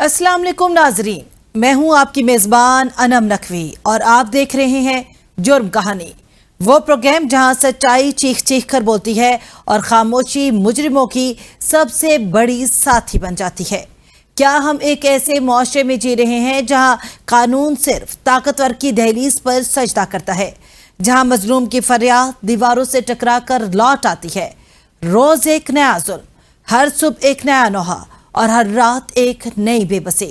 अस्सलाम वालेकुम नाजरीन, मैं हूं आपकी मेज़बान अनम नकवी और आप देख रहे हैं जुर्म कहानी, वो प्रोग्राम जहां सच्चाई चीख चीख कर बोलती है और खामोशी मुजरिमों की सबसे बड़ी साथी बन जाती है। क्या हम एक ऐसे मुआशरे में जी रहे हैं जहां कानून सिर्फ ताकतवर की दहलीज पर सजदा करता है, जहां मजलूम की फरियाद दीवारों से टकरा कर लौट आती है? रोज एक नया जुल्म, हर सुबह एक नया नोहा और हर रात एक नई बेबसी।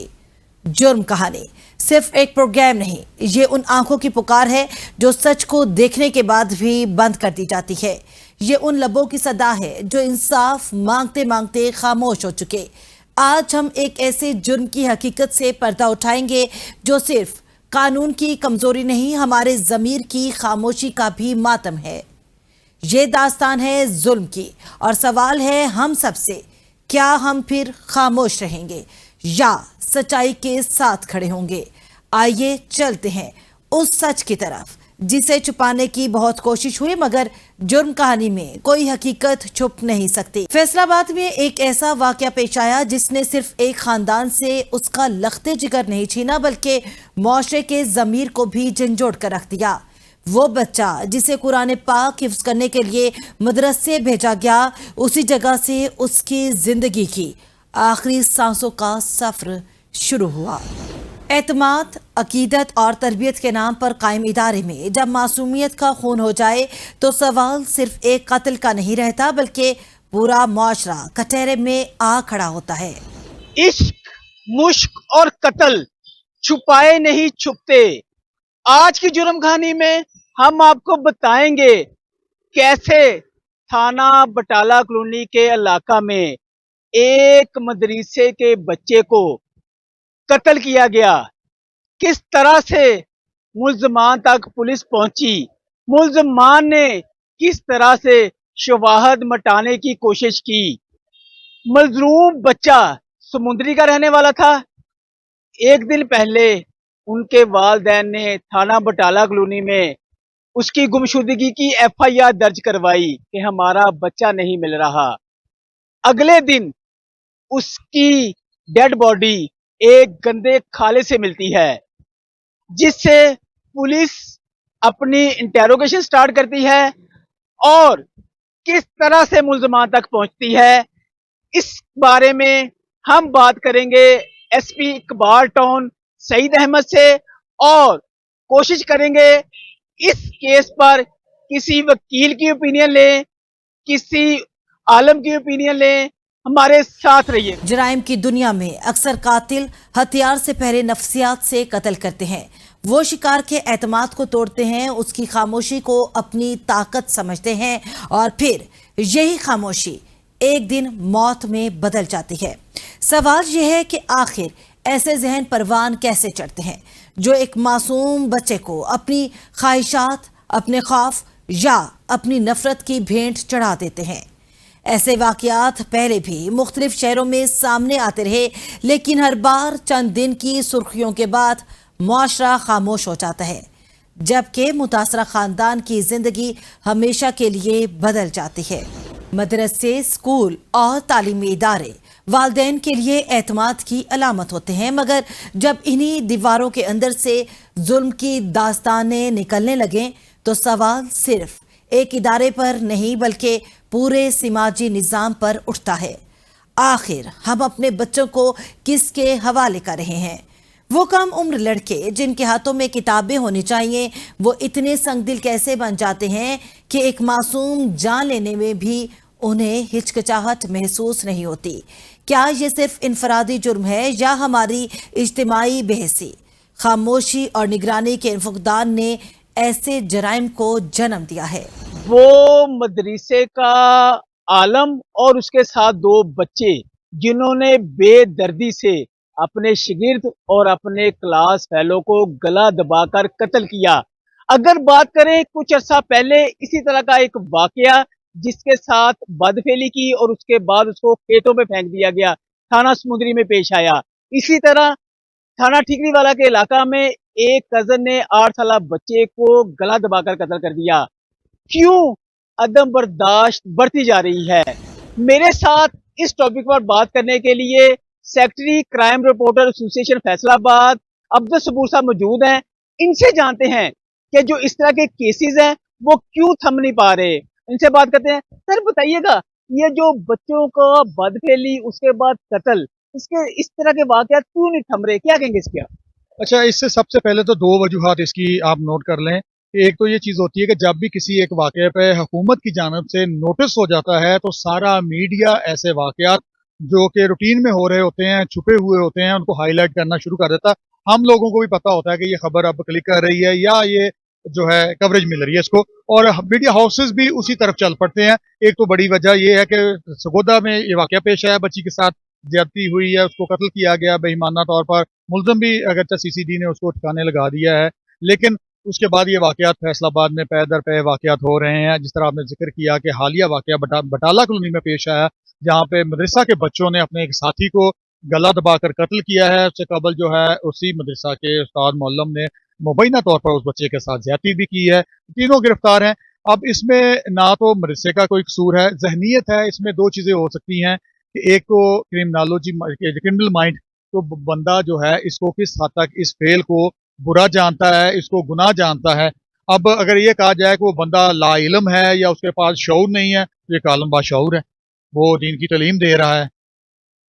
जुर्म कहानी सिर्फ एक प्रोग्राम नहीं, ये उन आंखों की पुकार है जो सच को देखने के बाद भी बंद कर दी जाती है। ये उन लबों की सदा है जो इंसाफ मांगते मांगते खामोश हो चुके। आज हम एक ऐसे जुर्म की हकीकत से पर्दा उठाएंगे जो सिर्फ कानून की कमजोरी नहीं, हमारे ज़मीर की खामोशी का भी मातम है। ये दास्तान है जुल्म की और सवाल है हम सबसे, क्या हम फिर खामोश रहेंगे या सच्चाई के साथ खड़े होंगे? आइए चलते हैं उस सच की तरफ जिसे छुपाने की बहुत कोशिश हुई, मगर जुर्म कहानी में कोई हकीकत छुप नहीं सकती। फैसलाबाद में एक ऐसा वाकया पेश आया जिसने सिर्फ एक खानदान से उसका लख्ते जिगर नहीं छीना, बल्कि मुआशरे के ज़मीर को भी झंझोड़ कर रख दिया। वो बच्चा जिसे कुरान पाक हिफ्ज करने के लिए मदरसे भेजा गया, उसी जगह से उसकी जिंदगी की आखिरी सांसों का सफर शुरू हुआ। एतमाद, अकीदत और तरबियत के नाम पर कायम इदारे में जब मासूमियत का खून हो जाए तो सवाल सिर्फ एक कत्ल का नहीं रहता, बल्कि पूरा मुआशरा कटहरे में आ खड़ा होता है। इश्क, मुश्क और कत्ल छुपाए नहीं छुपते। आज की जुर्म कहानी में हम आपको बताएंगे कैसे थाना बटाला कॉलोनी के इलाका में एक मदरसे के बच्चे को कत्ल किया गया, किस तरह से मुल्जमान तक पुलिस पहुंची, मुल्जमान ने किस तरह से शवाहद मटाने की कोशिश की। मजलूम बच्चा समुंदरी का रहने वाला था। एक दिन पहले उनके वालिदैन ने थाना बटाला कॉलोनी में उसकी गुमशुदगी की FIR दर्ज करवाई कि हमारा बच्चा नहीं मिल रहा। अगले दिन उसकी डेड बॉडी एक गंदे खाले से मिलती है, जिससे पुलिस अपनी इंटेरोगेशन स्टार्ट करती है और किस तरह से मुल्जमान तक पहुंचती है, इस बारे में हम बात करेंगे SP इकबाल टाउन सईद अहमद से और कोशिश करेंगे इस केस पर किसी वकील की ओपिनियन लें, किसी आलम की ओपिनियन लें। हमारे साथ रहिए। जराइम की दुनिया में अक्सर कातिल हथियार से पहले नफ्सियात से कत्ल करते हैं। वो शिकार के एतमाद को तोड़ते हैं, उसकी खामोशी को अपनी ताकत समझते हैं और फिर यही खामोशी एक दिन मौत में बदल जाती है। सवाल यह है कि आखिर ऐसे जहन परवान कैसे चढ़ते हैं जो एक मासूम बच्चे को अपनी ख्वाहिशात, अपने खौफ या अपनी नफरत की भेंट चढ़ा देते हैं। ऐसे वाकयात पहले भी मुख्तलिफ शहरों में सामने आते रहे, लेकिन हर बार चंद दिन की सुर्खियों के बाद मुआशरा खामोश हो जाता है, जबकि मुतासरा खानदान की जिंदगी हमेशा के लिए बदल जाती है। मदरसे, स्कूल और तालीमी इदारे वालिदैन के लिए एतमाद की अलामत होते हैं, मगर जब इन्हीं दीवारों के अंदर से जुल्म की दास्तानें निकलने लगें तो सवाल सिर्फ एक इदारे पर नहीं, बल्कि पूरे समाजी निज़ाम पर उठता है। आखिर हम अपने बच्चों को किसके हवाले कर रहे हैं? वो कम उम्र लड़के जिनके हाथों में किताबें होनी चाहिए, वो इतने संगदिल कैसे बन जाते हैं कि एक मासूम जान लेने में भी उन्हें हिचकिचाहट महसूस नहीं होती? क्या ये सिर्फ इनफरादी जुर्म है या हमारी इज्तिमाई बेहसी, खामोशी और निगरानी के फुकदान ने ऐसे जराइम को जन्म दिया है? वो मदरसे का आलम और उसके साथ 2 बच्चे जिन्होंने बेदर्दी से अपने शागिर्द और अपने क्लास फेलो को गला दबाकर कत्ल किया। अगर बात करें कुछ अर्सा पहले इसी तरह का एक वाकया जिसके साथ बदफेली की और उसके बाद उसको खेतों में फेंक दिया गया, थाना समुंदरी में पेश आया। इसी तरह थाना ठीकरी वाला के इलाका में एक कजन ने 8 साल बच्चे को गला दबाकर कत्ल कर दिया। क्यों अदम बर्दाश्त बढ़ती जा रही है? मेरे साथ इस टॉपिक पर बात करने के लिए secretary crime reporter association Faisalabad Abdul Saboor sahab मौजूद हैं। इनसे जानते हैं कि जो इस तरह के केसेस हैं वो क्यों थम नहीं पा रहे। इनसे बात करते हैं। सर बताइएगा, ये जो बच्चों का बदफेली उसके बाद कत्ल, इसके इस तरह के वाकयात क्यों नहीं थम रहे, क्या कहेंगे इसके आप? अच्छा, इससे सबसे पहले तो दो वजूहात इसकी आप नोट कर लें। एक तो ये चीज़ होती है कि जब भी किसी एक वाक़े पे हुकूमत की जानिब से नोटिस हो जाता है तो सारा मीडिया ऐसे वाक़यात जो कि रूटीन में हो रहे होते हैं, छुपे हुए होते हैं, उनको हाईलाइट करना शुरू कर देता है। हम लोगों को भी पता होता है कि ये खबर अब क्लिक कर रही है या ये जो है कवरेज मिल रही है इसको, और मीडिया हाउसेस भी उसी तरफ चल पड़ते हैं। एक तो बड़ी वजह ये है कि सगोदा में ये वाक़या पेश आया, बच्ची के साथ ज्यादती हुई है, उसको कत्ल किया गया बेईमाना तौर पर। मुलजम भी अगरचे सीसीडी ने उसको ठिकाने लगा दिया है, लेकिन उसके बाद ये वाकयात फैसलाबाद में पै दर पै वाकयात हो रहे हैं। जिस तरह आपने जिक्र किया कि हालिया वाकया बटाला कॉलोनी में पेश आया, जहाँ पे मदरसा के बच्चों ने अपने एक साथी को गला दबाकर कत्ल किया है। उससे कबल जो है उसी मदरसा के उस्ताद मोल्लम ने मुबैना तौर पर उस बच्चे के साथ ज्यादती भी की है। तीनों गिरफ्तार हैं। अब इसमें ना तो मदरसे का कोई कसूर है, जहनीत है। इसमें दो चीज़ें हो सकती हैं कि एक तो क्रिमिनल माइंड, तो बंदा जो है इसको किस हद तक इस फेल को बुरा जानता है, इसको गुनाह जानता है। अब अगर ये कहा जाए कि वो बंदा ला इल्म है या उसके पास शऊर नहीं है, तो ये कालम बाशऊर है, वो दीन की तालीम दे रहा है।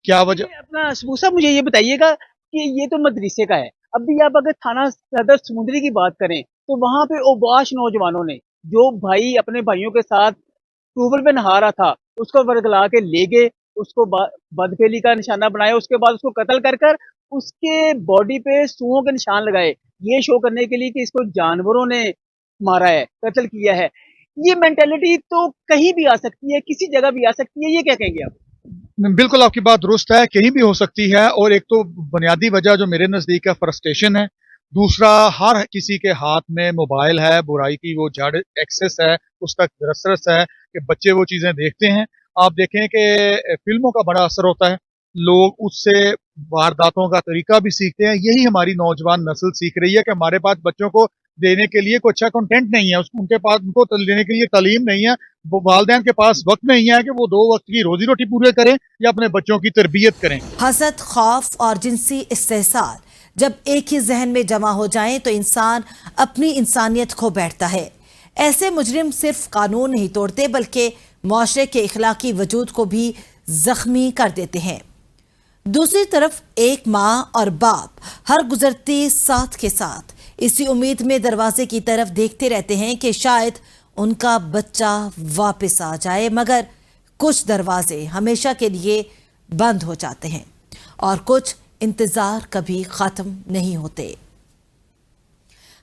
क्या वजह? ये अपना सबूर साहब मुझे ये बताइएगा कि ये तो मदरसे का है, अभी आप अगर थाना सदर समुंदरी की बात करें तो वहां पे ओबाश नौजवानों ने, जो भाई अपने भाइयों के साथ ट्यूबवेल पे नहा रहा था, उसको वर्गला के ले गए, उसको बदफेली का निशाना बनाया, उसके बाद उसको कत्ल कर कर उसके बॉडी पे सुओं के निशान लगाए, ये शो करने के लिए कि इसको जानवरों ने मारा है, कत्ल किया है। ये मेंटेलिटी तो कहीं भी आ सकती है, किसी जगह भी आ सकती है, ये क्या कहेंगे आप? बिल्कुल आपकी बात दुरुस्त है, कहीं भी हो सकती है। और एक तो बुनियादी वजह जो मेरे नज़दीक है फ्रस्ट्रेशन है। दूसरा, हर किसी के हाथ में मोबाइल है, बुराई की वो जड़ एक्सेस है, उस तक रसरस है कि बच्चे वो चीज़ें देखते हैं। आप देखें कि फिल्मों का बड़ा असर होता है, लोग उससे वारदातों का तरीका भी सीखते हैं। यही हमारी नौजवान नस्ल सीख रही है कि हमारे पास बच्चों को देने के लिए कोई अच्छा कंटेंट नहीं है, उनके पास उनको देने के लिए तालीम नहीं है, वो वालिदैन के पास वक्त नहीं है कि वो दो वक्त की रोजी रोटी पूरे करें या अपने बच्चों की तरबियत करें। हसद, खौफ और जिनसी इस्तेहसाल जब एक ही जहन में जमा हो जाएं तो इंसान अपनी इंसानियत खो बैठता है। ऐसे मुजरिम सिर्फ कानून नहीं तोड़ते बल्कि मुआशरे के इखलाकी वजूद को भी जख्मी कर देते हैं। दूसरी तरफ एक माँ और बाप हर गुजरती साथ के साथ इसी उम्मीद में दरवाजे की तरफ देखते रहते हैं कि शायद उनका बच्चा वापस आ जाए, मगर कुछ दरवाजे हमेशा के लिए बंद हो जाते हैं और कुछ इंतजार कभी खत्म नहीं होते।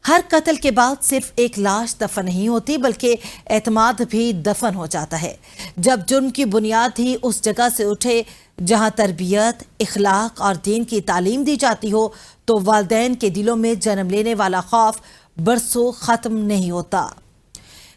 हर कत्ल के बाद सिर्फ एक लाश दफन नहीं होती बल्कि एतमाद भी दफन हो जाता है। जब जुर्म की बुनियाद ही उस जगह से उठे जहां तरबियत, इखलाक और दीन की तालीम दी जाती हो तो वालिदैन के दिलों में जन्म लेने वाला खौफ बरसों खत्म नहीं होता।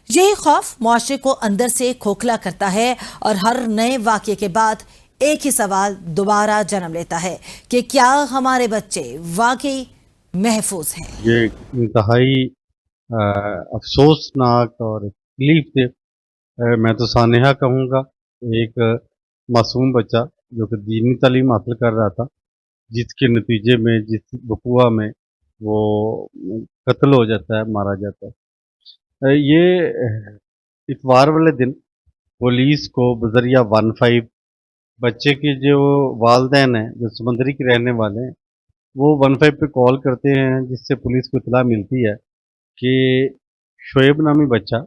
यही खौफ मुआशरे को अंदर से खोखला करता है और हर नए वाक़ये के बाद एक ही सवाल दोबारा जन्म लेता है कि क्या हमारे बच्चे वाकई महफूज हैं। ये इंतहाई अफसोसनाक और तकलीफ से मैं तो सानेहा कहूँगा, एक मासूम बच्चा जो कि दीनी तालीम हासिल कर रहा था, जिसके नतीजे में जिस वक़ूआ में वो कत्ल हो जाता है, मारा जाता है। ये इतवार वाले दिन पुलिस को बजरिया 15 बच्चे के जो वालिदैन हैं, जो समंदरी के रहने वाले हैं, वो 15 पे कॉल करते हैं, जिससे पुलिस को इतला मिलती है कि शोएब नामी बच्चा,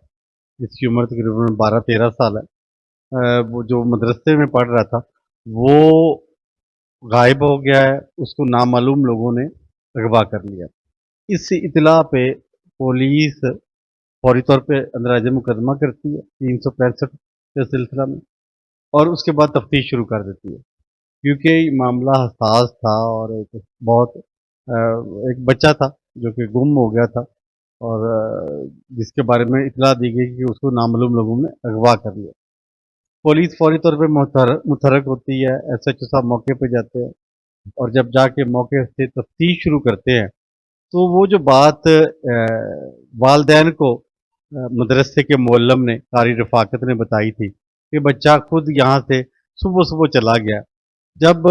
जिसकी उम्र तकरीबन 12-13 साल है, वो जो मदरसे में पढ़ रहा था, वो गायब हो गया है। उसको नामालूम लोगों ने अगवा कर लिया। इस इतला पे पुलिस फौरी तौर पे अंदराज मुकदमा करती है 365 के सिलसिला में, और उसके बाद तफ्तीश शुरू कर देती है, क्योंकि मामला हसास था और एक बच्चा था जो कि गुम हो गया था और जिसके बारे में इतला दी गई कि उसको नामालूम लोगों ने अगवा कर लिया। पुलिस फौरी तौर पे मुतहरक होती है, SHO साहब मौके पे जाते हैं और जब जाके मौके से तफ्तीश शुरू करते हैं तो वो जो बात वालिदैन को मदरसे के मुअल्लिम ने, कारी रफाकत ने बताई थी कि बच्चा खुद यहाँ से सुबह सुबह चला गया, जब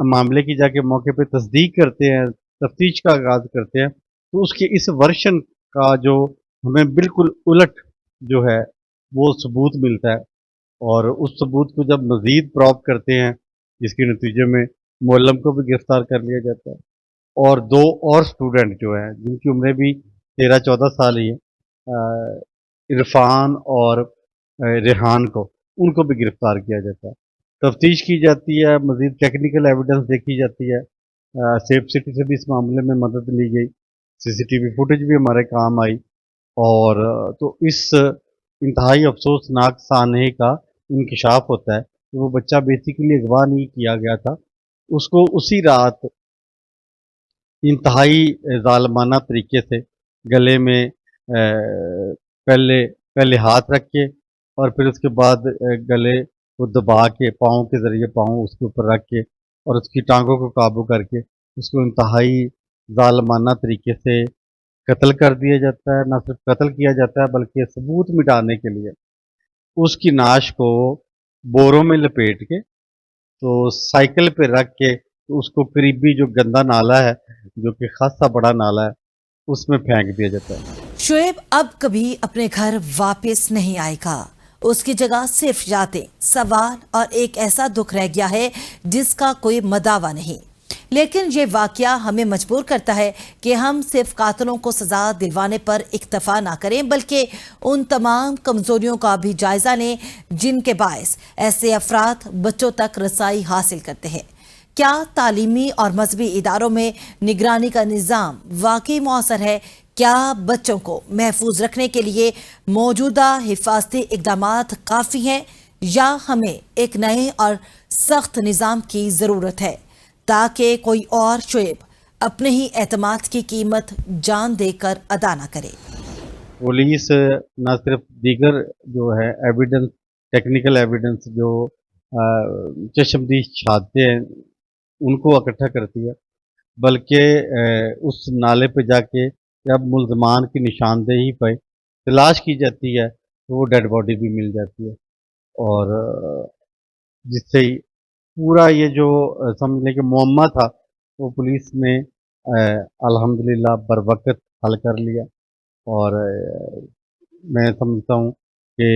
मामले की जाके मौके पे तस्दीक करते हैं, तफ्तीश का आगाज़ करते हैं, तो उसके इस वर्शन का जो हमें बिल्कुल उलट जो है वो सबूत मिलता है। और उस सबूत को जब मज़ीद प्रॉप करते हैं, जिसके नतीजे में मुअल्लम को भी गिरफ़्तार कर लिया जाता है और 2 और स्टूडेंट जो हैं, जिनकी उम्रें भी 13-14 साल ही है, इरफ़ान और रेहान को, उनको भी गिरफ़्तार किया जाता है। तफ्तीश की जाती है, मज़ीद टेक्निकल एविडेंस देखी जाती है। सेफ सिटी से भी इस मामले में मदद ली गई, सीसीटीवी फुटेज भी हमारे काम आई और तो इस इंतहाई अफ़सोसनाक सानहे का इंकशाफ होता है कि वो बच्चा बेसिकली अगवा नहीं किया गया था। उसको उसी रात इंतहाई ज़ालिमाना तरीके से गले में पहले पहले हाथ रख के और फिर उसके बाद गले को दबा के पाँव के ज़रिए पाँव उसके ऊपर रख के और उसकी टांगों को काबू करके उसको इंतहाई ज़ालिमाना तरीके से कत्ल कर दिया जाता है। ना सिर्फ कत्ल किया जाता है बल्कि सबूत मिटाने के लिए उसकी नाश को बोरों में लपेट के तो साइकिल पे रख के तो उसको करीबी जो गंदा नाला है, जो कि खासा बड़ा नाला है, उसमें फेंक दिया जाता है। शोएब अब कभी अपने घर वापस नहीं आएगा। उसकी जगह सिर्फ यादें, सवाल और एक ऐसा दुख रह गया है जिसका कोई मदावा नहीं। लेकिन ये वाकया हमें मजबूर करता है कि हम सिर्फ कातिलों को सजा दिलवाने पर इक्तफा ना करें, बल्कि उन तमाम कमजोरियों का भी जायजा लें जिनके बायस ऐसे अफराद बच्चों तक रसाई हासिल करते हैं। क्या तालीमी और मजहबी इदारों में निगरानी का निज़ाम वाकई मौसर है? क्या बच्चों को महफूज रखने के लिए मौजूदा हिफाजती इक़दामात काफ़ी हैं या हमें एक नए और सख्त निज़ाम की ज़रूरत है ताकि कोई और शोएब अपने ही एतमाद की कीमत जान देकर अदा न करे? पुलिस न सिर्फ दीगर जो है एविडेंस, टेक्निकल एविडेंस जो चश्मदीद शहादतें हैं उनको इकट्ठा करती है, बल्कि उस नाले पे जाके जब मुल्ज़मान की निशानदेही पे तलाश की जाती है तो वो डेड बॉडी भी मिल जाती है और जिससे पूरा ये जो समझ लें कि मुअम्मा था वो पुलिस ने अल्हम्दुलिल्लाह बरवक़्त हल कर लिया और मैं समझता हूँ कि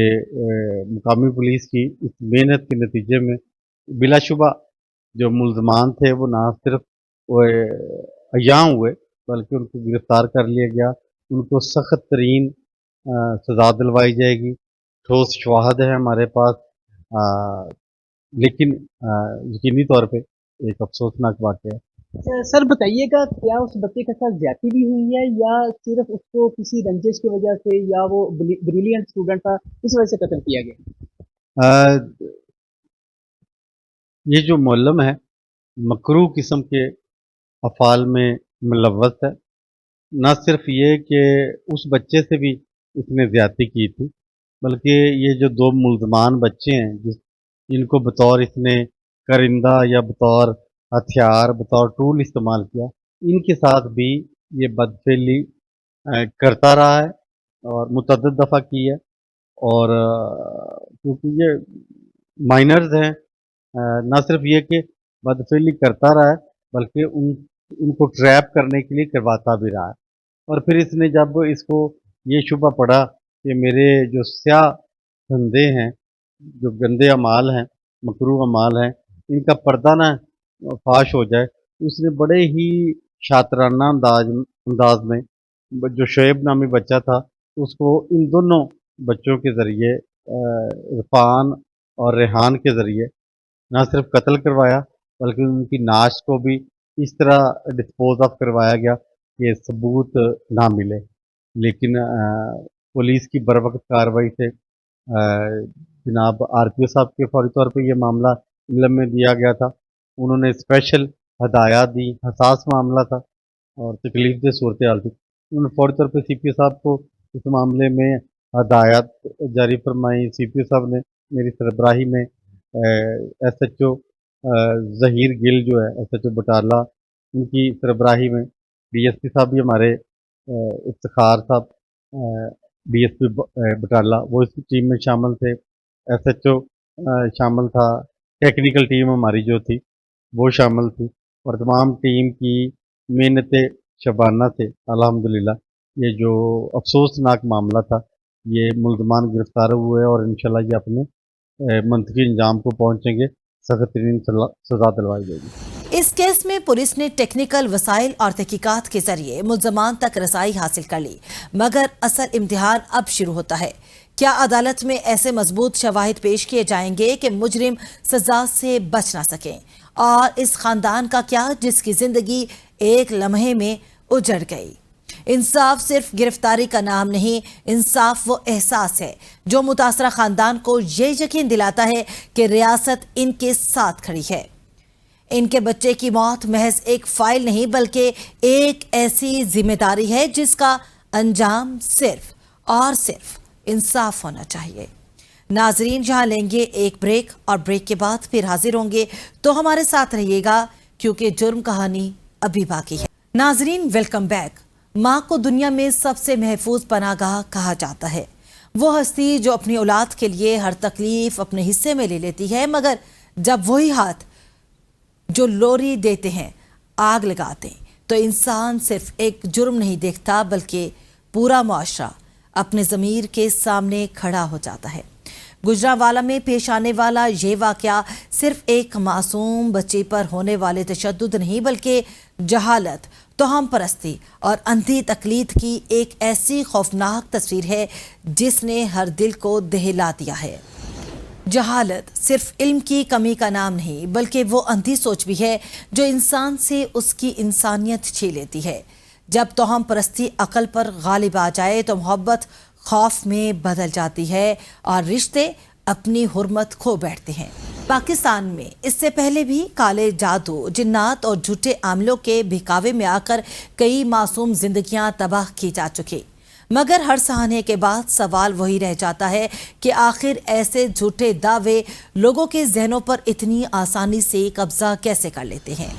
मुकामी पुलिस की इस मेहनत के नतीजे में बिलाशुबा जो मुल्ज़मान थे वो ना सिर्फ वो अय्याम हुए बल्कि उनको गिरफ़्तार कर लिया गया। उनको सख्त तरीन सज़ा दिलवाई जाएगी। ठोस शवाहद है हमारे पास, लेकिन यकीनी तौर पे एक अफसोसनाक वाक़या है। सर बताइएगा, क्या उस बच्चे के साथ ज्यादती भी हुई है या सिर्फ उसको किसी रंजिश की वजह से, या वो ब्रिलियंट स्टूडेंट था इस वजह से कत्ल किया गया? अ, ये जो मुअल्लम है मकरूह किस्म के अफ़ाल में मुलव्वस है। ना सिर्फ ये कि उस बच्चे से भी इसने ज़्यादती की थी, बल्कि ये जो 2 मुल्ज़मान बच्चे हैं जिनको बतौर इसने करिंदा या बतौर हथियार, बतौर टूल इस्तेमाल किया, इनके साथ भी ये बदफ़ेली करता रहा है और मुतअद्दिद दफ़ा की है और क्योंकि ये माइनर्स हैं, ना सिर्फ ये कि बदफ़ेली करता रहा है बल्कि उनको ट्रैप करने के लिए करवाता भी रहा है। और फिर इसने जब इसको ये शुबा पड़ा कि मेरे जो स्याह धंधे हैं, जो गंदे अमाल हैं, मकरूह अमाल हैं, इनका पर्दा ना फाश हो जाए, तो इसने बड़े ही शातिराना अंदाज में जो शोएब नामी बच्चा था उसको इन दोनों बच्चों के ज़रिए इरफान और रेहान के ज़रिए ना सिर्फ कत्ल करवाया बल्कि उनकी नाश को भी इस तरह डिस्पोज ऑफ करवाया गया कि सबूत ना मिले। लेकिन पुलिस की बरवक़्त कार्रवाई से जनाब आरपीओ साहब के फौरी तौर पे ये मामला इल्म में दिया गया था। उन्होंने स्पेशल हदायत दी, हसास मामला था और तकलीफ़देह सूरत हाल थी। उन्होंने फौरी तौर पे सीपीओ साहब को इस मामले में हदायत जारी फरमाई। सीपीओ साहब ने मेरी सरबराही में एसएचओ ज़हीर गिल जो है, एसएचओ बटाला, उनकी सरबराही में डीएसपी साहब भी हमारे इफ्तिखार साहब डीएसपी बटाला वो इस टीम में शामिल थे। एसएचओ शामिल था। टेक्निकल टीम हमारी जो थी वो शामिल थी, और तमाम टीम की मेहनत शबाना से अल्हम्दुलिल्लाह ये जो अफसोसनाक मामला था ये मुल्ज़मान गिरफ्तार हुए और इंशाल्लाह ये अपने मंतकी अंजाम को पहुँचेंगे, सख्त तरीन सज़ा दिलवाई जाएगी। इस केस में पुलिस ने टेक्निकल वसाइल और तहकीकात के जरिए मुल्ज़मान तक रसाई हासिल कर ली, मगर असल इम्तिहान अब शुरू होता है। क्या अदालत में ऐसे मजबूत शवाहिद पेश किए जाएंगे कि मुजरिम सजा से बच ना सकें? और इस खानदान का क्या जिसकी जिंदगी एक लम्हे में उजड़ गई? इंसाफ सिर्फ गिरफ्तारी का नाम नहीं, इंसाफ वो एहसास है जो मुतासरा खानदान को ये यकीन दिलाता है कि रियासत इनके साथ खड़ी है। इनके बच्चे की मौत महज एक फाइल नहीं बल्कि एक ऐसी जिम्मेदारी है जिसका अंजाम सिर्फ और सिर्फ इंसाफ होना चाहिए। नाजरीन, जहां लेंगे एक ब्रेक और ब्रेक के बाद फिर हाजिर होंगे, तो हमारे साथ रहिएगा क्योंकि जुर्म कहानी अभी बाकी है। नाजरीन, वेलकम बैक। माँ को दुनिया में सबसे महफूज पनागाह कहा जाता है। वो हस्ती जो अपनी औलाद के लिए हर तकलीफ अपने हिस्से में ले लेती है, मगर जब वही हाथ जो लोरी देते हैं आग लगाते हैं, तो इंसान सिर्फ एक जुर्म नहीं देखता बल्कि पूरा मुआशरा अपने ज़मीर के सामने खड़ा हो जाता है। गुजरांवाला में पेश आने वाला ये वाक़या सिर्फ एक मासूम बच्ची पर होने वाले तशद्दुद नहीं बल्कि जहालत, तोहम परस्ती और अंधी तकलीद की एक ऐसी खौफनाक तस्वीर है जिसने हर दिल को दहला दिया है। जहालत सिर्फ इल्म की कमी का नाम नहीं बल्कि वो अंधी सोच भी है जो इंसान से उसकी इंसानियत छीन लेती है। जब तोहम परस्ती अकल पर गालिब आ जाए तो मोहब्बत खौफ में बदल जाती है और रिश्ते अपनी हुर्मत खो बैठते हैं। पाकिस्तान में इससे पहले भी काले जादू, जिन्नात और झूठे आमलों के बहकावे में आकर कई मासूम जिंदगियां तबाह की जा चुकी, मगर हर सहाने के बाद सवाल वही रह जाता है कि आखिर ऐसे झूठे दावे लोगों के जहनों पर इतनी आसानी से कब्जा कैसे कर लेते हैं।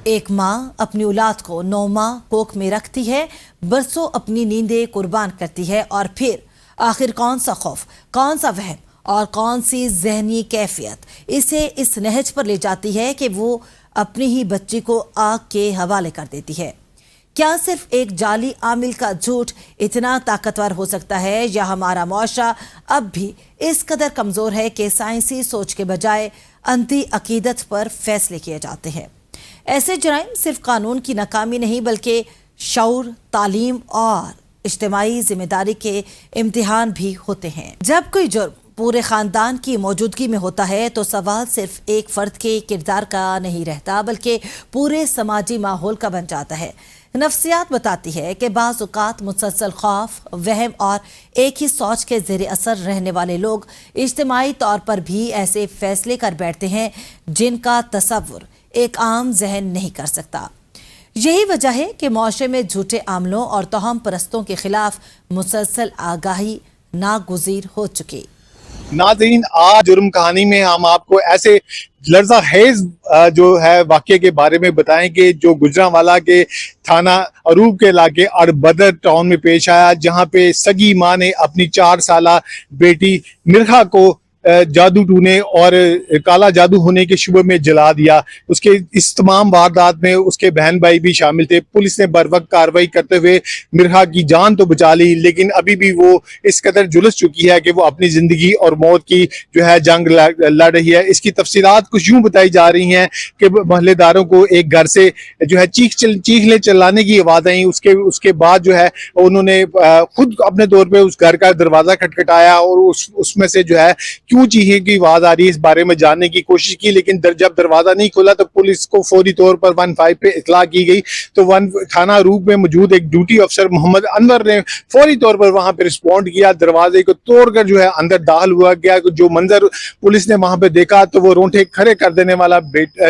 एक माँ अपनी औलाद को 9 माह कोख में रखती है, बरसों अपनी नींदें कुर्बान करती है और फिर आखिर कौन सा खौफ, कौन सा वहम और कौन सी जहनी कैफियत इसे इस नहज पर ले जाती है कि वो अपनी ही बच्ची को आग के हवाले कर देती है। क्या सिर्फ एक जाली आमिल का झूठ इतना ताकतवर हो सकता है या हमारा मुआशरा अब भी इस कदर कमज़ोर है कि साइंसी सोच के बजाय अंधी अकीदत पर फैसले किए जाते हैं। ऐसे जराइम सिर्फ कानून की नाकामी नहीं बल्कि शऊर, तालीम और इज्तिमाई जिम्मेदारी के इम्तिहान भी होते हैं। जब कोई जुर्म पूरे खानदान की मौजूदगी में होता है तो सवाल सिर्फ एक फर्द के किरदार का नहीं रहता बल्कि पूरे समाजी माहौल का बन जाता है। नफ्सियात बताती है कि बाज़ औक़ात मुसलसल खौफ, वहम और एक ही सोच के ज़ेर असर रहने वाले लोग इज्तिमाई तौर पर भी ऐसे फैसले कर बैठते हैं जिनका तसव्वुर एक आम जहन नहीं कर सकता। यही वजह है कि मुआशरे में झूठे आमलों और तोहम परस्तों के खिलाफ मुसलसल आगाही नागुज़ीर हो चुकी। नाज़रीन, आज जुर्म कहानी में हम आपको ऐसे लर्जा हेज जो है वाक़े के बारे में बताएंगे जो गुजरांवाला के थाना अरूब के इलाके और बदर टाउन में पेश आया, जहां पे सगी माँ ने अपनी 4 साला बेटी मिर्हा को जादू टूने और काला जादू होने के शुबे में जला दिया। उसके इस तमाम वारदात में उसके बहन भाई भी शामिल थे। पुलिस ने बर वक्त कार्रवाई करते हुए मिर्हा की जान तो बचा ली, लेकिन अभी भी वो इस कदर झुलस चुकी है कि वो अपनी जिंदगी और मौत की जो है जंग लड़ रही है। इसकी तफसीलात कुछ यूं बताई जा रही हैं कि मोहल्लेदारों को एक घर से जो है चीखने चिल्लाने की आवाज आई। उसके बाद जो है उन्होंने खुद अपने तौर पर उस घर का दरवाजा खटखटाया और उसमें से जो है क्यों चीखे की आवाज आ रही है इस बारे में जानने की कोशिश की, लेकिन जब दरवाजा नहीं खोला तो पुलिस को फौरी तौर पर 15 पे इतला की गई। तो थाना रूप में मौजूद एक ड्यूटी अफसर मोहम्मद अनवर ने फौरी तौर पर वहां पे रिस्पॉन्ड किया। दरवाजे को तोड़कर जो है अंदर दाखिल हुआ गया। जो मंजर पुलिस ने वहां पे देखा तो वो रोंठे खड़े कर देने वाला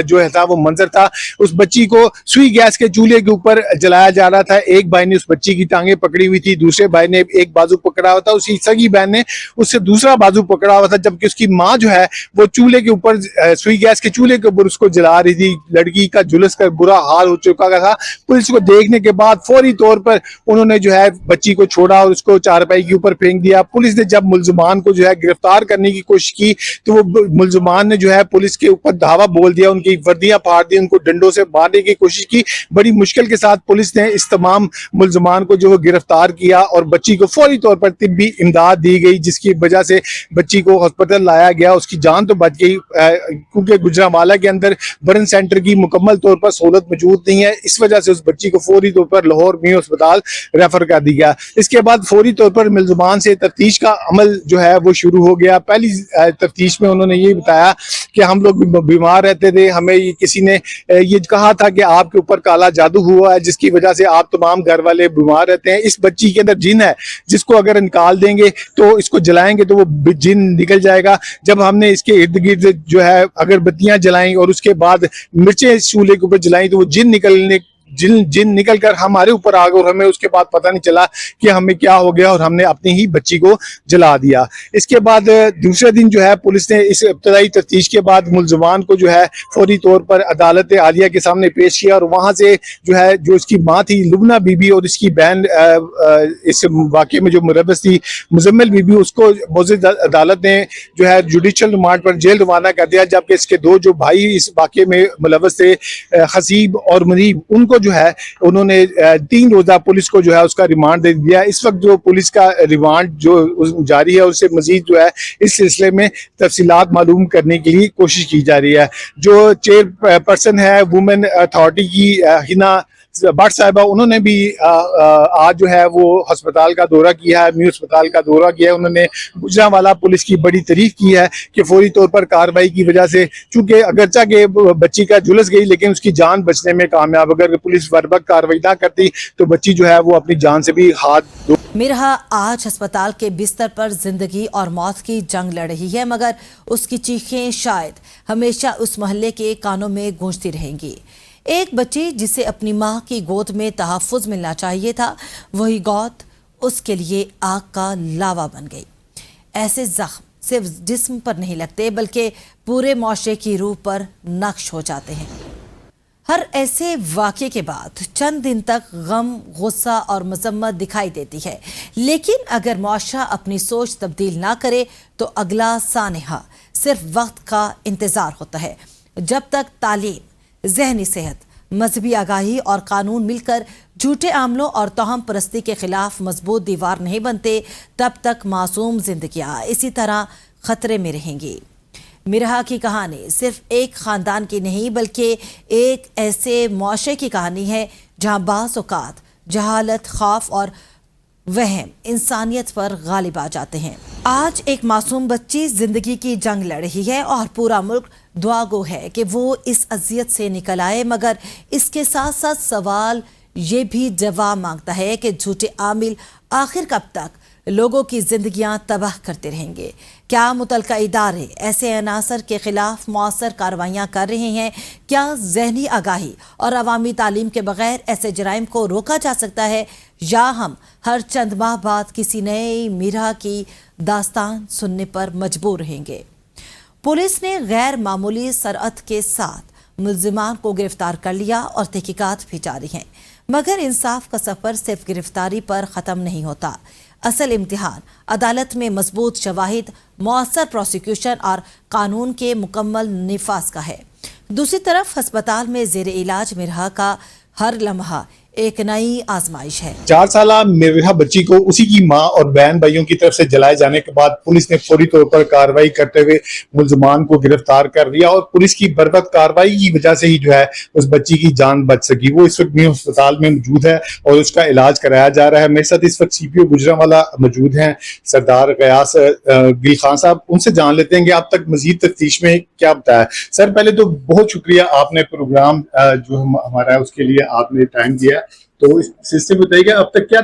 जो है था वो मंजर था। उस बच्ची को सुई गैस के चूल्हे के ऊपर जलाया जा रहा था। एक भाई ने उस बच्ची की टांगे पकड़ी हुई थी, दूसरे भाई ने एक बाजू पकड़ा हुआ था, उसी सगी बहन ने उससे दूसरा बाजू पकड़ा हुआ था। जब जबकि उसकी माँ जो है वो चूल्हे के ऊपर सुई गैस के चूल्हे के ऊपर उसको जला रही थी। लड़की का झुलस कर बुरा हाल हो चुका था। पुलिस को देखने के बाद फौरी तौर पर उन्होंने जो है बच्ची को छोड़ा और उसको चारपाई के ऊपर फेंक दिया। पुलिस ने जब मुलजमान को जो है गिरफ्तार करने की कोशिश की तो वो मुलजमान ने जो है पुलिस के ऊपर धावा बोल दिया, उनकी वर्दियां फाड़ दी, उनको डंडों से मारने की कोशिश की। बड़ी मुश्किल के साथ पुलिस ने इस तमाम मुलजमान को जो है गिरफ्तार किया और बच्ची को फौरी तौर पर तिब्बी इमदाद दी गई, जिसकी वजह से बच्ची को हॉस्पिटल लाया गया। उसकी जान तो बच गई क्योंकि गुजरांवाला के अंदर बर्न सेंटर की मुकम्मल तौर पर सहूलत मौजूद नहीं है। इस वजह से उस बच्ची को फौरी तौर पर लाहौर मियां अस्पताल रेफर कर दिया। इसके बाद फौरी तौर पर मुलजमान से तफ्तीश का अमल जो है वो शुरू हो गया। पहली तफ्तीश में उन्होंने ये बताया कि हम लोग बीमार रहते थे, हमें किसी ने ये कहा था कि आपके ऊपर काला जादू हुआ है जिसकी वजह से आप तमाम घर वाले बीमार रहते हैं। इस बच्ची के अंदर जिन है जिसको अगर निकाल देंगे तो इसको जलाएंगे तो वो जिन निकल जाएगा। जब हमने इसके इर्द गिर्द जो है अगरबत्तियां जलाई और उसके बाद मिर्चें चूल्हे के ऊपर जलाई तो वो जिन निकल कर हमारे ऊपर आ गए और हमें उसके बाद पता नहीं चला कि हमें क्या हो गया और हमने अपनी ही बच्ची को जला दिया। इसके बाद दूसरे दिन जो है पुलिस ने इस इब्तदाई तफ्तीश के बाद मुलजमान को जो है फौरी तौर पर अदालत आलिया के सामने पेश किया और वहां से जो है जो इसकी माँ थी लुबना बीबी और इसकी बहन इस वाक़े में जो मुलव्वस थी मुजम्मिल बीबी, उसको मौजूद अदालत ने जो है जुडिशल रिमांड पर जेल रवाना कर दिया। जबकि इसके दो जो भाई इस वाक़े में मुलव्वस थे हसीब और मुनीब, उनको जो है उन्होंने 3 रोजा पुलिस को जो है उसका रिमांड दे दिया। इस वक्त जो पुलिस का रिमांड जो जारी है उससे मजीद जो है इस सिलसिले में तफसीलात मालूम करने के लिए कोशिश की जा रही है। जो चेयरपर्सन है वुमेन अथॉरिटी की हिना भट्ट साहिबा, उन्होंने भी आज जो है वो अस्पताल का दौरा किया है, मियां अस्पताल का दौरा किया है। उन्होंने गुजरांवाला पुलिस की बड़ी तारीफ की है कि फौरी तौर पर कार्रवाई की वजह से, चूंकि अगरचा के बच्ची का झुलस गई लेकिन उसकी जान बचने में कामयाब, अगर पुलिस बर्वक्त कार्रवाई ना करती तो बच्ची जो है वो अपनी जान से भी हाथ मिरहा आज अस्पताल के बिस्तर पर जिंदगी और मौत की जंग लड़ रही है, मगर उसकी चीखें शायद हमेशा उस मोहल्ले के कानों में गूंजती रहेंगी। एक बच्ची जिसे अपनी माँ की गोद में तहफ़्फ़ुज़ मिलना चाहिए था, वही गोद उसके लिए आग का लावा बन गई। ऐसे जख्म सिर्फ जिस्म पर नहीं लगते बल्कि पूरे माशरे की रूह पर नक्श हो जाते हैं। हर ऐसे वाक़े के बाद चंद दिन तक गम, गुस्सा और मजम्मत दिखाई देती है, लेकिन अगर मुआशरा अपनी सोच तब्दील ना करे तो अगला सानहा सिर्फ वक्त का इंतज़ार होता है। जब तक तालीम, ज़हनी सेहत, मजहबी आगाही और कानून मिलकर झूठे आमलों और तोहम परस्ती के खिलाफ मजबूत दीवार नहीं बनते, तब तक मासूम जिंदगियां इसी तरह खतरे में रहेंगी। मिरहा की कहानी सिर्फ एक खानदान की नहीं बल्कि एक ऐसे मुआशरे की कहानी है जहां बाज़ औक़ात जहालत, खौफ और वहम इंसानियत पर गालिब आ जाते हैं। आज एक मासूम बच्ची जिंदगी की जंग लड़ रही है और पूरा मुल्क दुआगो है कि वो इस अजियत से निकल आए, मगर इसके साथ साथ सवाल ये भी जवाब मांगता है कि झूठे आमिल आखिर कब तक लोगों की जिंदगियां तबाह करते रहेंगे। क्या मुतलका इदारे ऐसे अनासर के खिलाफ मौसर कार्रवाइयाँ कर रहे हैं? क्या ज़हनी आगाही और अवामी तालीम के बगैर ऐसे जराइम को रोका जा सकता है, या हम हर चंद माह बाद किसी नए मिरहा की दास्तान सुनने पर मजबूर रहेंगे? पुलिस ने गैर मामूली सरअत के साथ मुल्जिमान को गिरफ्तार कर लिया और तहकीकात भी जारी हैं, मगर इंसाफ का सफ़र सिर्फ गिरफ्तारी पर ख़त्म नहीं होता। असल इम्तिहान अदालत में मजबूत शवाहिद, मौसर प्रोसिक्यूशन और कानून के मुकम्मल निफाज का है। दूसरी तरफ अस्पताल में ज़ेर इलाज मिरहा का हर लम्हा एक नई आजमाइश है। 4 साल मिरहा बच्ची को उसी की मां और बहन भाइयों की तरफ से जलाए जाने के बाद पुलिस ने फौरी तौर पर कार्रवाई करते हुए मुल्जमान को गिरफ्तार कर लिया और पुलिस की बर्वक्त कार्रवाई की वजह से ही जो है उस बच्ची की जान बच सकी। वो इस वक्त मियां अस्पताल में मौजूद है और उसका इलाज कराया जा रहा है। मेरे साथ इस वक्त CPO गुजरांवाला मौजूद हैं, सरदार गयास गिल खान साहब। उनसे जान लेते हैं कि अब तक मजीद तफ्तीश में क्या बताया। सर, पहले तो बहुत शुक्रिया, आपने प्रोग्राम जो हमारा है उसके लिए आपने टाइम दिया, तो इस सिलसिले में बताइएगा अब तक क्या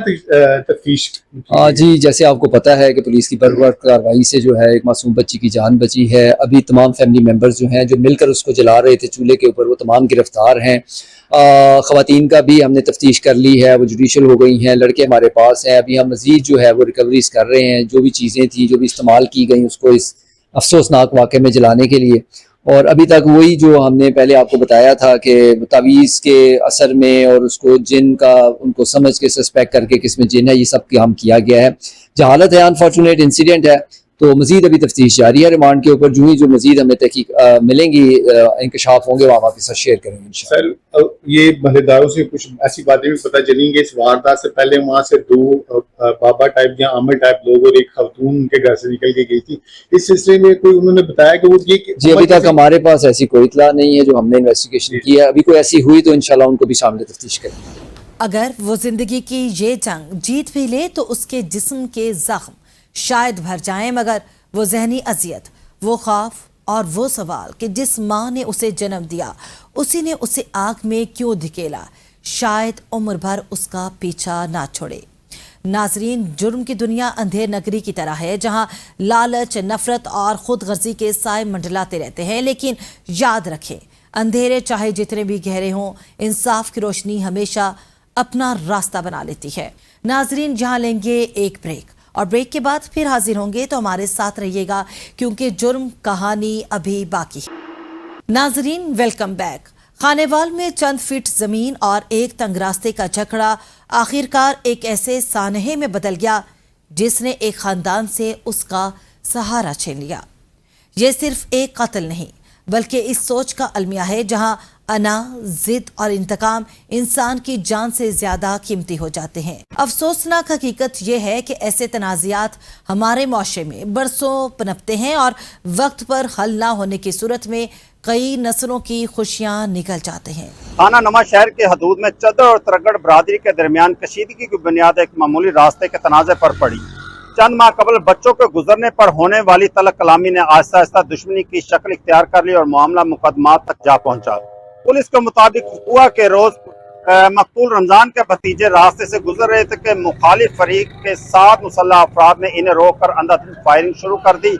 तफ्तीश? जी, जैसे आपको पता है कि पुलिस की बर्वक्त कार्रवाई से जो है एक मासूम बच्ची की जान बची है। अभी तमाम फैमिली मेंबर्स जो हैं जो मिलकर उसको जला रहे थे चूल्हे के ऊपर, वो तमाम गिरफ्तार हैं। ख़वातीन का भी हमने तफ्तीश कर ली है, वो जुडिशल हो गई हैं। लड़के हमारे पास हैं। अभी हम मज़ीद जो है वो रिकवरीज कर रहे हैं। जो भी चीज़ें थी, जो भी इस्तेमाल की गई, उसको इस افسوسناک واقعے میں جلانے کے لیے. اور ابھی تک وہی جو ہم نے پہلے آپ کو بتایا تھا کہ تعویذ کے اثر میں اور اس کو جن کا ان کو سمجھ کے سسپیکٹ کر کے کس میں جن ہے، یہ سب کام کیا گیا ہے. جہالت ہے، انفارچونیٹ انسیڈنٹ ہے، تو مزید ابھی تفتیش جاری ہے ریمانڈ کے اوپر. جو مزید ہمیں تحقیق ملیں گی، انکشاف ہوں گے، وہ ہم آپ کے ساتھ شیئر کریں گے انشاءاللہ. سر یہ محلے داروں سے کچھ ایسی باتیں بھی پتہ چلیں گے اس واردات سے پہلے وہاں سے دو بابا ٹائپ یا عامر ٹائپ لوگ اور ایک خاتون ان کے گھر سے نکل کے گئی تھی. اس سلسلے میں کوئی انہوں نے بتایا کہ وہ یہ جی ابھی تک ہمارے پاس ایسی کوئی اطلاع نہیں ہے جو ہم نے انویسٹیگیشن کی ہے. ابھی کوئی ایسی ہوئی تو انشاءاللہ ان کو بھی شامل تفتیش کریں گے. اگر وہ زندگی کی یہ جنگ جیت بھی لے تو اس کے جسم کے زخم شاید بھر جائیں، مگر وہ ذہنی اذیت، وہ خوف اور وہ سوال کہ جس ماں نے اسے جنم دیا اسی نے اسے آگ میں کیوں دھکیلا، شاید عمر بھر اس کا پیچھا نہ چھوڑے. ناظرین، جرم کی دنیا اندھیر نگری کی طرح ہے جہاں لالچ، نفرت اور خود غرضی کے سائے منڈلاتے رہتے ہیں، لیکن یاد رکھیں اندھیرے چاہے جتنے بھی گہرے ہوں، انصاف کی روشنی ہمیشہ اپنا راستہ بنا لیتی ہے. ناظرین، جہاں لیں گے ایک بریک اور بریک کے بعد پھر حاضر ہوں گے، تو ہمارے ساتھ رہیے گا کیونکہ جرم کہانی ابھی باقی ہے. ناظرین، ویلکم بیک. خانیوال میں چند فٹ زمین اور ایک تنگ راستے کا جھگڑا آخرکار ایک ایسے سانحے میں بدل گیا جس نے ایک خاندان سے اس کا سہارا چھین لیا. یہ صرف ایک قتل نہیں بلکہ اس سوچ کا المیہ ہے جہاں انا، ضد اور انتقام انسان کی جان سے زیادہ قیمتی ہو جاتے ہیں. افسوسناک حقیقت یہ ہے کہ ایسے تنازعات ہمارے معاشرے میں برسوں پنپتے ہیں اور وقت پر حل نہ ہونے کی صورت میں کئی نسلوں کی خوشیاں نکل جاتے ہیں. تھانہ نواں شہر کے حدود میں چدر اور ترگڑ برادری کے درمیان کشیدگی کی بنیاد ایک معمولی راستے کے تنازع پر پڑی. چند ماہ قبل بچوں کے گزرنے پر ہونے والی تلخ کلامی نے آہستہ آہستہ دشمنی کی شکل اختیار کر لی اور معاملہ مقدمات تک جا پہنچا. پولیس کے مطابق ہوا کہ روز مقتول رمضان کے بھتیجے راستے سے گزر رہے تھے کہ مخالف فریق کے 7 مسلح افراد نے انہیں روک کر اندھا-دھند فائرنگ شروع کر دی.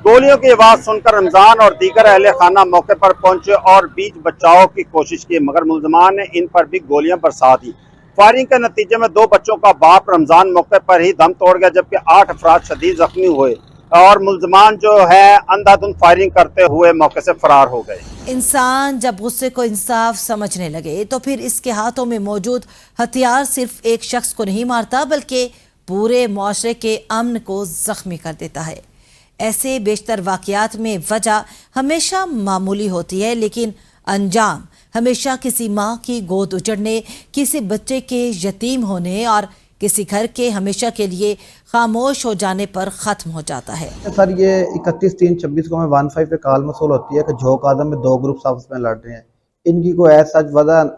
گولیوں کی آواز سن کر رمضان اور دیگر اہل خانہ موقع پر پہنچے اور بیچ بچاؤ کی کوشش کی، مگر ملزمان نے ان پر بھی گولیاں برسا دی. فائرنگ کے نتیجے میں 2 بچوں کا باپ رمضان موقع پر ہی دم توڑ گیا، جبکہ 8 افراد شدید زخمی ہوئے اور ملزمان جو ہے اندھا دھند فائرنگ کرتے ہوئے موقع سے فرار ہو گئے. انسان جب غصے کو انصاف سمجھنے لگے تو پھر اس کے ہاتھوں میں موجود ہتھیار صرف ایک شخص کو نہیں مارتا بلکہ پورے معاشرے کے امن کو زخمی کر دیتا ہے. ایسے بیشتر واقعات میں وجہ ہمیشہ معمولی ہوتی ہے لیکن انجام ہمیشہ کسی ماں کی گود اجڑنے، کسی بچے کے یتیم ہونے اور کسی گھر کے ہمیشہ کے لیے خاموش ہو جانے پر ختم ہو جاتا ہے. سر یہ 31/3/26 کو ہمیں 15 پہ کال موصول ہوتی ہے کہ جھوک آدم میں 2 گروپس آپس میں لڑ رہے ہیں. ان کی کوئی ایسا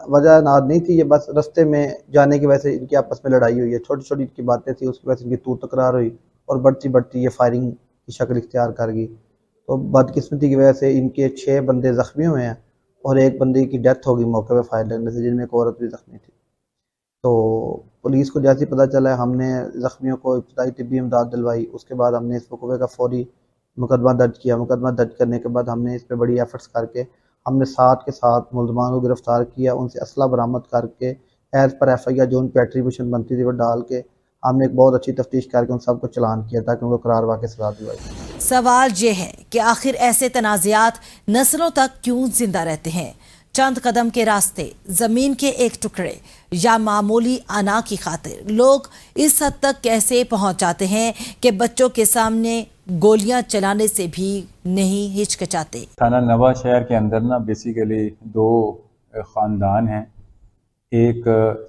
وجہ ناد نہیں تھی، یہ بس رستے میں جانے کی وجہ سے ان کی آپس میں لڑائی ہوئی ہے. چھوٹی چھوٹی کی باتیں تھی، اس کی وجہ سے ان کی تو تکرار ہوئی اور بڑھتی بڑھتی یہ فائرنگ کی شکل اختیار کر گئی. تو بدقسمتی کی وجہ سے ان کے 6 بندے زخمی ہوئے ہیں اور ایک بندے کی ڈیتھ ہو گئی موقع پہ فائر لگنے سے، جن میں ایک عورت بھی زخمی تھی. تو پولیس کو جیسے پتہ چلا ہے، ہم نے زخمیوں کو ابتدائی طبی امداد دلوائی. اس کے بعد ہم نے اس وقوع کا فوری مقدمہ درج کیا. مقدمہ درج کرنے کے بعد ہم نے اس پہ بڑی ایفرٹس کر کے ہم نے ساتھ کے ساتھ ملزمان کو گرفتار کیا. ان سے اسلحہ برآمد کر کے as per F I R جو ان پہ ایٹریبیوشن بنتی تھی وہ ڈال کے ہم نے ایک بہت اچھی تفتیش کر کے ان سب کو چلان کیا تاکہ ان کو قرار واقع سزا دلوائی. سوال یہ ہے کہ آخر ایسے تنازعات نسلوں تک کیوں زندہ رہتے ہیں؟ چند قدم کے راستے، زمین کے ایک ٹکڑے یا معمولی انا کی خاطر لوگ اس حد تک کیسے پہنچ جاتے ہیں کہ بچوں کے سامنے گولیاں چلانے سے بھی نہیں ہچکچاتے؟ تھانہ نواں شہر کے اندر نا بیسیکلی 2 خاندان ہیں. ایک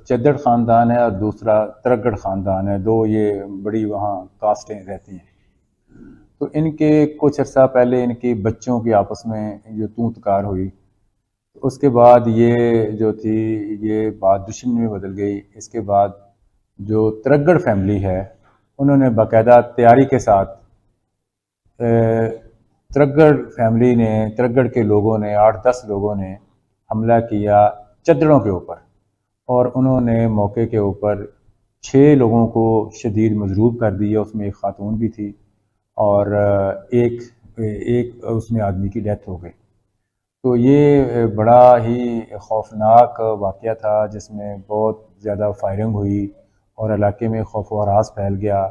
چدڑ خاندان ہے اور دوسرا ترگڑ خاندان ہے. 2 یہ بڑی وہاں کاسٹیں رہتی ہیں. تو ان کے کچھ عرصہ پہلے ان کے بچوں کی آپس میں جو تو تکار ہوئی، اس کے بعد یہ جو تھی یہ بات دشمنی میں بدل گئی. اس کے بعد جو ترگڑ فیملی ہے انہوں نے باقاعدہ تیاری کے ساتھ ترگڑ فیملی نے، ترگڑ کے لوگوں نے 8-10 لوگوں نے حملہ کیا چدڑوں کے اوپر، اور انہوں نے موقع کے اوپر 6 لوگوں کو شدید مضروب کر دیا. اس میں ایک خاتون بھی تھی اور ایک اس میں آدمی کی ڈیتھ ہو گئی. تو یہ بڑا ہی خوفناک واقعہ تھا جس میں بہت زیادہ فائرنگ ہوئی اور علاقے میں خوف و ہراس پھیل گیا.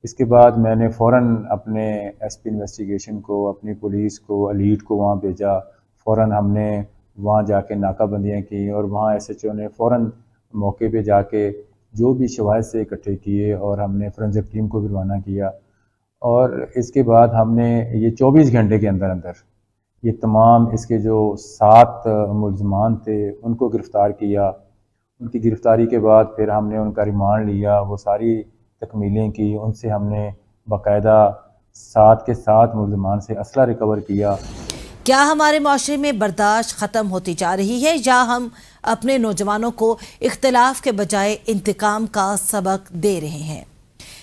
اس کے بعد میں نے فوراً اپنے ایس پی انویسٹیگیشن کو، اپنی پولیس کو، ایلیٹ کو وہاں بھیجا. فوراً ہم نے وہاں جا کے ناکہ بندیاں کی اور وہاں ایس ایچ او نے فوراً موقع پہ جا کے جو بھی شواہد سے اکٹھے کیے اور ہم نے فورینسک ٹیم کو بھی روانہ کیا. اور اس کے بعد ہم نے یہ 24 گھنٹے کے اندر یہ تمام اس کے جو 7 ملزمان تھے ان کو گرفتار کیا. ان کی گرفتاری کے بعد پھر ہم نے ان کا ریمانڈ لیا، وہ ساری تکمیلیں کی، ان سے ہم نے باقاعدہ 7 کے 7 ملزمان سے اسلحہ ریکور کیا. کیا ہمارے معاشرے میں برداشت ختم ہوتی جا رہی ہے یا ہم اپنے نوجوانوں کو اختلاف کے بجائے انتقام کا سبق دے رہے ہیں؟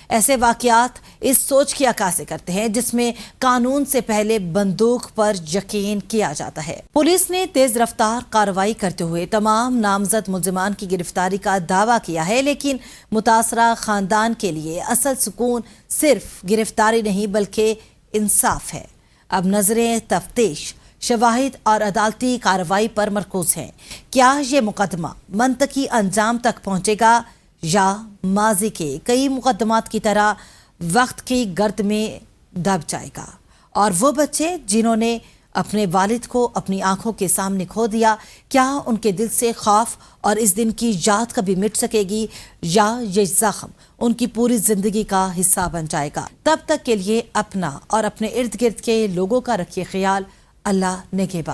ایسے واقعات اس سوچ کی عکاسی کرتے ہیں جس میں قانون سے پہلے بندوق پر یقین کیا جاتا ہے. پولیس نے تیز رفتار کارروائی کرتے ہوئے تمام نامزد ملزمان کی گرفتاری کا دعویٰ کیا ہے، لیکن متاثرہ خاندان کے لیے اصل سکون صرف گرفتاری نہیں بلکہ انصاف ہے. اب نظریں تفتیش، شواہد اور عدالتی کارروائی پر مرکوز ہیں. کیا یہ مقدمہ منطقی انجام تک پہنچے گا یا ماضی کے کئی مقدمات کی طرح وقت کی گرد میں دب جائے گا؟ اور وہ بچے جنہوں نے اپنے والد کو اپنی آنکھوں کے سامنے کھو دیا، کیا ان کے دل سے خوف اور اس دن کی یاد کبھی مٹ سکے گی یا یہ زخم ان کی پوری زندگی کا حصہ بن جائے گا؟ تب تک کے لیے اپنا اور اپنے ارد گرد کے لوگوں کا رکھیے خیال. اللہ نگہبان.